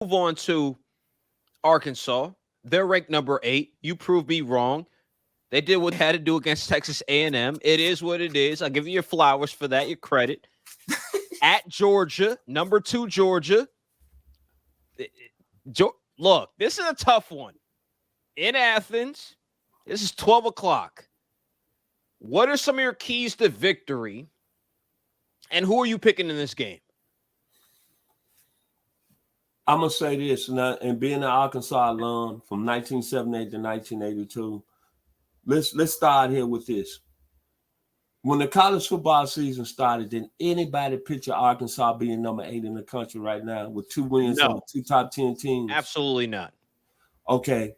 Move on to Arkansas. They're ranked number 8. You proved me wrong. They did what they had to do against Texas A&M. It is what it is. I'll give you your flowers for that, your credit. At Georgia, number 2 Georgia. Look, this is a tough one. In Athens, this is 12 o'clock. What are some of your keys to victory? And who are you picking in this game? I'm going to say this, and being an Arkansas alum from 1978 to 1982, let's start here with this. When the college football season started, did anybody picture Arkansas being number 8 in the country right now with 2 wins over 2 top 10 teams? Absolutely not. Okay.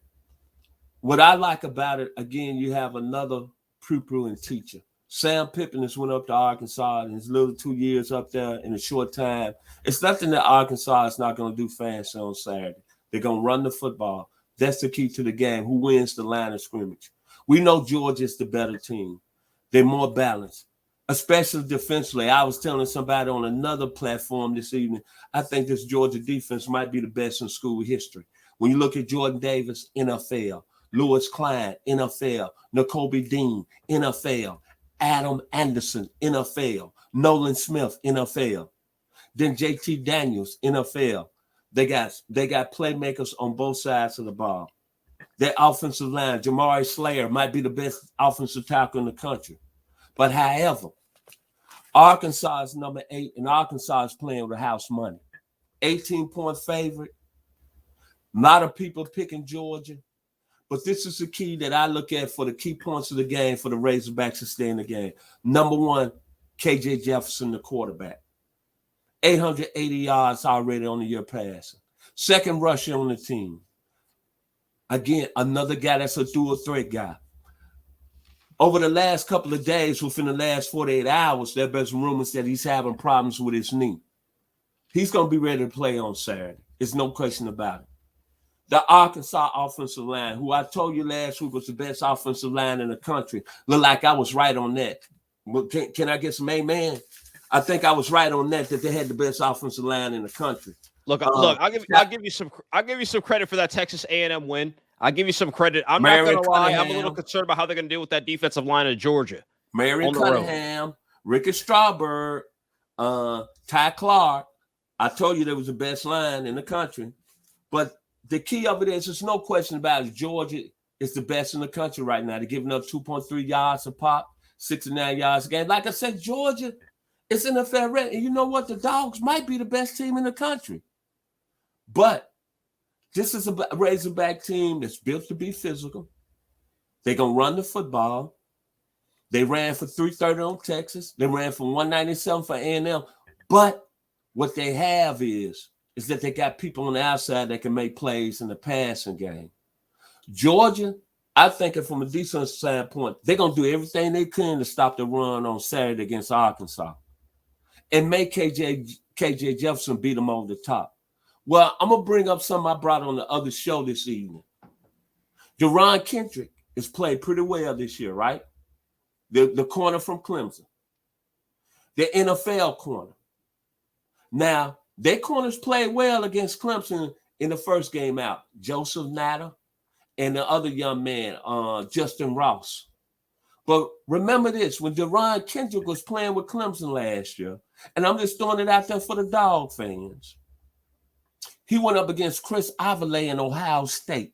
What I like about it, again, you have another pupil and teacher. Sam Pippen has went up to Arkansas in his little 2 years up there in a short time. It's nothing that Arkansas is not going to do fancy on Saturday. They're going to run the football. That's the key to the game. Who wins the line of scrimmage? We know Georgia's the better team. They're more balanced, especially defensively. I was telling somebody on another platform this evening, I think this Georgia defense might be the best in school history. When you look at Jordan Davis, NFL, Lewis Klein, NFL, Nakobe Dean, NFL, Adam Anderson, NFL, Nolan Smith, NFL, then JT Daniels, NFL. They got playmakers on both sides of the ball. Their offensive line, Jamari Slayer, might be the best offensive tackle in the country. But however, Arkansas is number 8, and Arkansas is playing with house money. 18-point favorite. A lot of people picking Georgia. But this is the key that I look at for the key points of the game for the Razorbacks to stay in the game. Number 1, KJ Jefferson, the quarterback. 880 yards already on the year passing. Second rusher on the team. Again, another guy that's a dual threat guy. Over the last couple of days, within the last 48 hours, there have been some rumors that he's having problems with his knee. He's going to be ready to play on Saturday. There's no question about it. The Arkansas offensive line, who I told you last week was the best offensive line in the country, look like I was right on that. Can I get some amen? I think I was right on that they had the best offensive line in the country. Look, I'll give you some credit for that Texas A&M win. I'll give you some credit. I'm not going to lie. I'm a little concerned about how they're going to deal with that defensive line of Georgia. Marion Cunningham, Ricky Strawberry, Ty Clark. I told you there was the best line in the country. But the key of it is, there's no question about it. Georgia is the best in the country right now. They're giving up 2.3 yards a pop, 69 yards a game. Like I said, Georgia is in a fair rate. And you know what? The Dogs might be the best team in the country. But this is a Razorback team that's built to be physical. They're going to run the football. They ran for 330 on Texas. They ran for 197 for A&M. But what they have is that they got people on the outside that can make plays in the passing game. Georgia, I think from a decent standpoint, they're going to do everything they can to stop the run on Saturday against Arkansas and make KJ Jefferson beat them over the top. Well, I'm going to bring up something I brought on the other show this evening. Deron Kendrick has played pretty well this year, right? The corner from Clemson. The NFL corner. Now, their corners played well against Clemson in the first game out. Joseph Natter and the other young man, Justin Ross. But remember this, when Deron Kendrick was playing with Clemson last year, and I'm just throwing it out there for the Dog fans, he went up against Chris Avellay in Ohio State.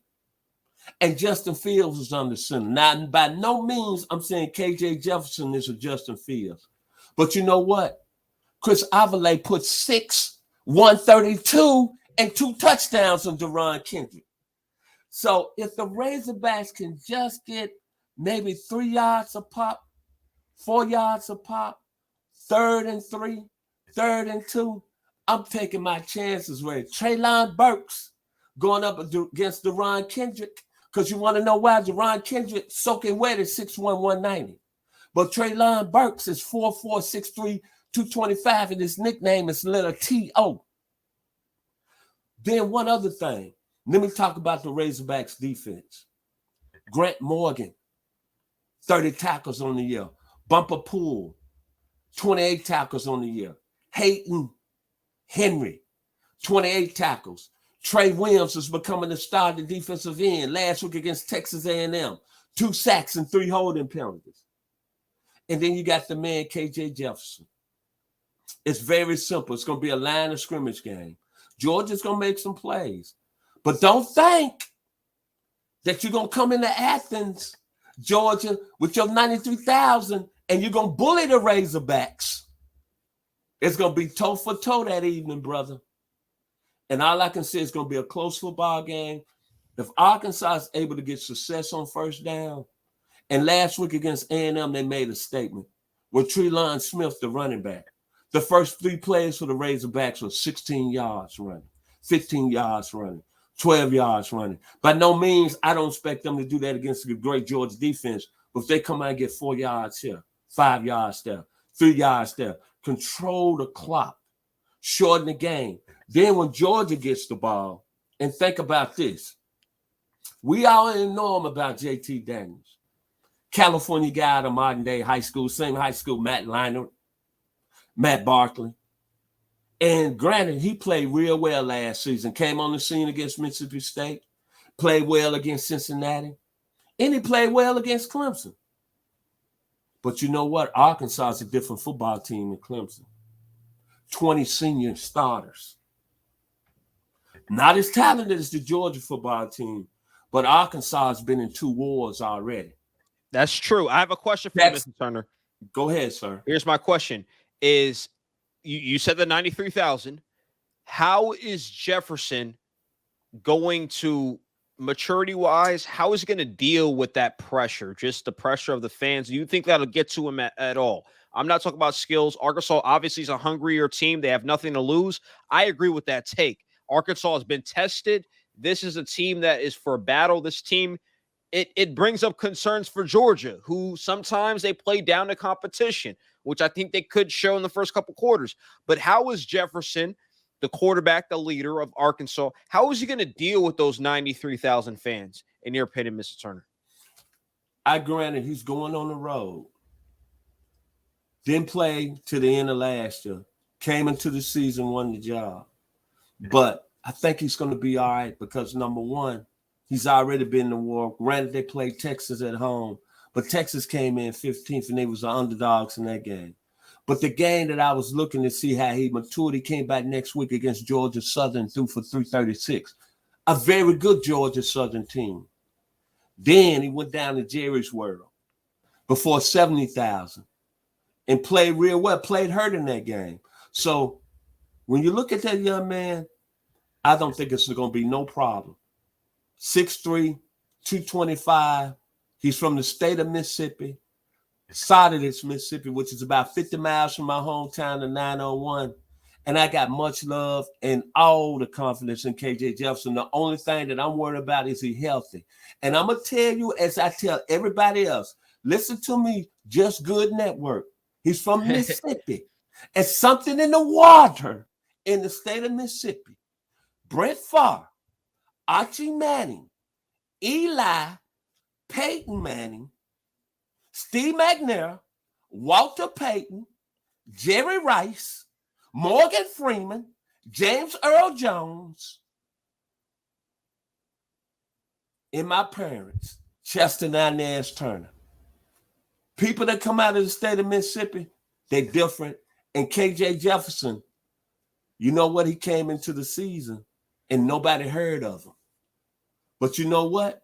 And Justin Fields was under center. Now, by no means I'm saying KJ Jefferson is a Justin Fields. But you know what? Chris Avellay put 132 and 2 touchdowns on Deron Kendrick. So if the Razorbacks can just get maybe 3 yards a pop, 4 yards a pop, 3rd and 3, 3rd and 2, I'm taking my chances with Treylon Burks going up against Deron Kendrick. Because you want to know why? Deron Kendrick soaking wet at 6'1", 190. But Treylon Burks is 4'4", 6'3", 225, and his nickname is letter T.O. Then one other thing. Let me talk about the Razorbacks defense. Grant Morgan, 30 tackles on the year. Bumper Poole, 28 tackles on the year. Hayden Henry, 28 tackles. Trey Williams is becoming the starting defensive end last week against Texas A&M. 2 sacks and 3 holding penalties. And then you got the man, KJ Jefferson. It's very simple. It's going to be a line of scrimmage game. Georgia's going to make some plays. But don't think that you're going to come into Athens, Georgia, with your 93,000 and you're going to bully the Razorbacks. It's going to be toe for toe that evening, brother. And all I can say is going to be a close football game. If Arkansas is able to get success on first down, and last week against A&M, they made a statement with Trelon Smith, the running back. The first 3 plays for the Razorbacks were 16 yards running, 15 yards running, 12 yards running. By no means, I don't expect them to do that against the great Georgia defense. But if they come out and get 4 yards here, 5 yards there, 3 yards there, control the clock, shorten the game. Then when Georgia gets the ball, and think about this. We already know him about JT Daniels. California guy out of modern day high school, same high school, Matt Leinart, Matt Barkley. And granted, he played real well last season, came on the scene against Mississippi State, played well against Cincinnati, and he played well against Clemson. But you know what? Arkansas is a different football team than Clemson. 20 senior starters. Not as talented as the Georgia football team, but Arkansas has been in 2 wars already. That's true. I have a question for you, Mr. Turner. Go ahead, sir. Here's my question. Is you said the 93,000. How is Jefferson going to, maturity-wise, how is he going to deal with that pressure, just the pressure of the fans? Do you think that'll get to him at all? I'm not talking about skills. Arkansas obviously is a hungrier team. They have nothing to lose. I agree with that take. Arkansas has been tested. This is a team that is for battle. This team, it brings up concerns for Georgia, who sometimes they play down to competition, which I think they could show in the first couple quarters. But how is Jefferson, the quarterback, the leader of Arkansas, how is he going to deal with those 93,000 fans, in your opinion, Mr. Turner? I granted he's going on the road. Didn't play to the end of last year. Came into the season, won the job. But I think he's going to be all right because, number one, he's already been in the war. Granted, they played Texas at home, but Texas came in 15th, and they was the underdogs in that game. But the game that I was looking to see how he matured, he came back next week against Georgia Southern, threw for 336. A very good Georgia Southern team. Then he went down to Jerry's World before 70,000 and played real well, played hurt in that game. So when you look at that young man, I don't think it's going to be no problem. 6'3", 225. He's from the state of Mississippi, Sodidus, Mississippi, which is about 50 miles from my hometown of 901. And I got much love and all the confidence in KJ Jefferson. The only thing that I'm worried about is he healthy. And I'm going to tell you, as I tell everybody else, listen to me, Just Good Network. He's from Mississippi. It's something in the water in the state of Mississippi. Brett Favre, Archie Manning, Eli, Peyton Manning, Steve McNair, Walter Payton, Jerry Rice, Morgan Freeman, James Earl Jones, and my parents, Chester Inez Turner. People that come out of the state of Mississippi, they're different. And KJ Jefferson, you know what? He came into the season and nobody heard of him. But you know what?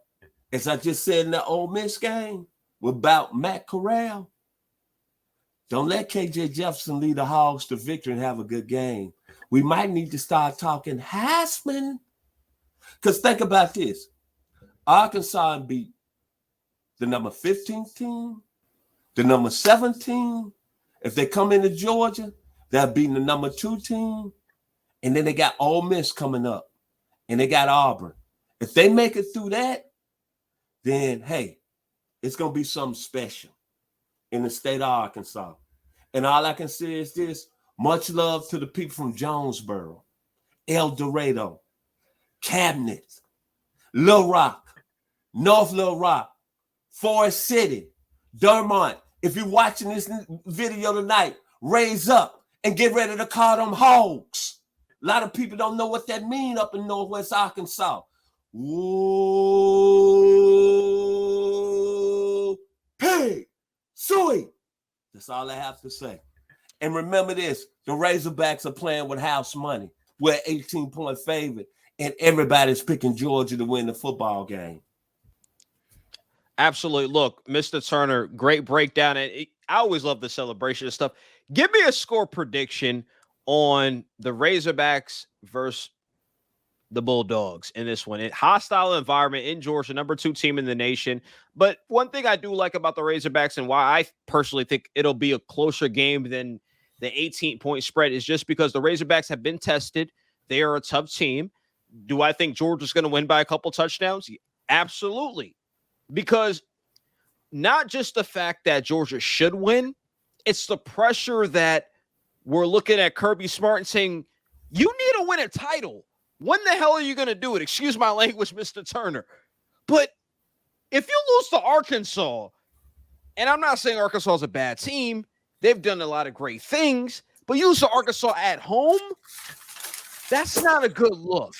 As I just said in the Ole Miss game about Matt Corral, don't let KJ Jefferson lead the Hogs to victory and have a good game. We might need to start talking Heisman. Because think about this. Arkansas beat the number 15 team, the number 17. If they come into Georgia, they're beating the number 2 team. And then they got Ole Miss coming up. And they got Auburn. If they make it through that, then, hey, it's going to be something special in the state of Arkansas. And all I can say is this. Much love to the people from Jonesboro, El Dorado, Cabinet, Little Rock, North Little Rock, Forest City, Dermont. If you're watching this video tonight, raise up and get ready to call them Hogs. A lot of people don't know what that means up in Northwest Arkansas. Ooh, pig, suey. That's all I have to say. And remember this, the Razorbacks are playing with house money. We're 18-point favorite, and everybody's picking Georgia to win the football game. Absolutely. Look, Mr. Turner, great breakdown. And I always love the celebration and stuff. Give me a score prediction on the Razorbacks versus the Bulldogs in this one. Hostile environment in Georgia, number 2 team in the nation. But one thing I do like about the Razorbacks and why I personally think it'll be a closer game than the 18-point spread is just because the Razorbacks have been tested. They are a tough team. Do I think Georgia's going to win by a couple touchdowns? Absolutely. Because not just the fact that Georgia should win, it's the pressure that we're looking at Kirby Smart and saying, you need to win a title. When the hell are you going to do it? Excuse my language, Mr. Turner. But if you lose to Arkansas, and I'm not saying Arkansas is a bad team, they've done a lot of great things, but you lose to Arkansas at home, that's not a good look.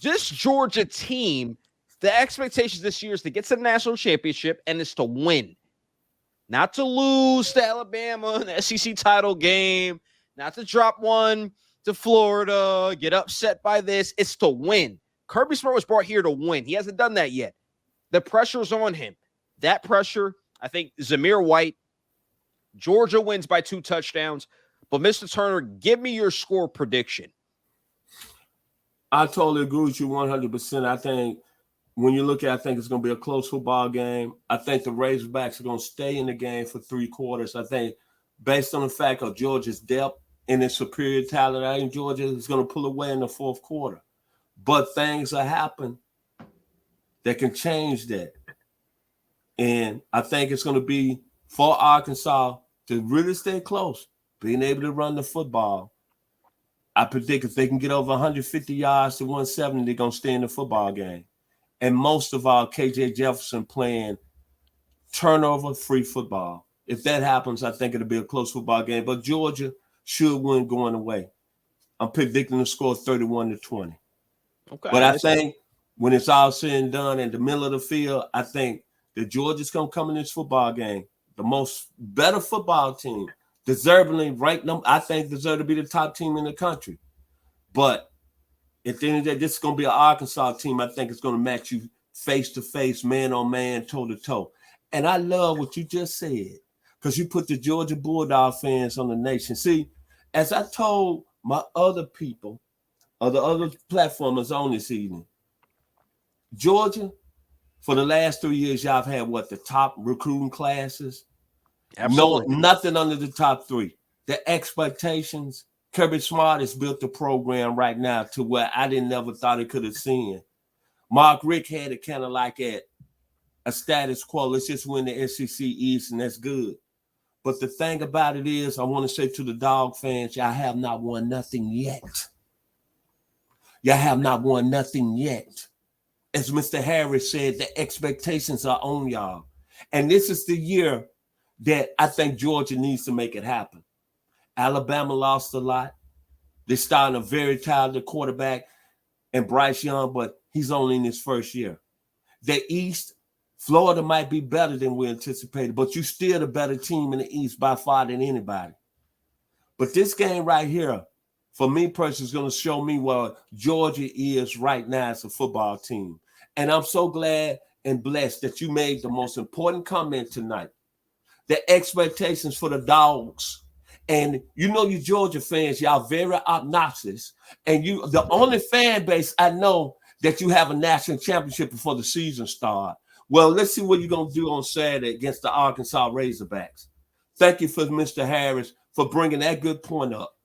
This Georgia team, the expectations this year is to get to the national championship, and it's to win. Not to lose to Alabama in the SEC title game, not to drop one to Florida, get upset by this. It's to win. Kirby Smart was brought here to win. He hasn't done that yet. The pressure's on him. That pressure, I think Zamir White, Georgia wins by 2 touchdowns. But Mr. Turner, give me your score prediction. I totally agree with you 100%. I think when you look at it, I think it's going to be a close football game. I think the Razorbacks are going to stay in the game for 3 quarters. I think based on the fact of Georgia's depth and its superior talent, I think Georgia is going to pull away in the 4th quarter. But things will happen that can change that. And I think it's going to be for Arkansas to really stay close, being able to run the football. I predict if they can get over 150 yards to 170, they're going to stay in the football game. And most of all, KJ Jefferson playing turnover-free football. If that happens, I think it'll be a close football game. But Georgia should win going away. I'm predicting the score 31-20. Okay. But I think when it's all said and done in the middle of the field, I think that Georgia's going to come in this football game, the most better football team, deservingly ranked them. I think deserve to be the top team in the country. But at the end of the day, this is going to be an Arkansas team. I think it's going to match you face-to-face, man-on-man, toe-to-toe. And I love what you just said because you put the Georgia Bulldog fans on the nation. See, as I told my other people or the other platformers on this evening, Georgia, for the last 3 years, y'all have had what, the top recruiting classes? Absolutely. No, nothing under the top 3. The expectations, Kirby Smart has built the program right now to where I didn't never thought it could have seen. Mark Richt had it kind of like at a status quo. Let's just win the SEC East, and that's good. But the thing about it is, I want to say to the Dog fans, y'all have not won nothing yet. Y'all have not won nothing yet. As Mr. Harris said, the expectations are on y'all. And this is the year that I think Georgia needs to make it happen. Alabama lost a lot. They're starting a very talented quarterback and Bryce Young, but he's only in his first year. The East, Florida might be better than we anticipated, but you're still the better team in the East by far than anybody. But this game right here, for me personally, is going to show me what Georgia is right now as a football team. And I'm so glad and blessed that you made the most important comment tonight. The expectations for the Dogs. And you know you Georgia fans, y'all very obnoxious. And you, the only fan base I know that you have a national championship before the season starts. Well, let's see what you're going to do on Saturday against the Arkansas Razorbacks. Thank you for Mr. Harris for bringing that good point up.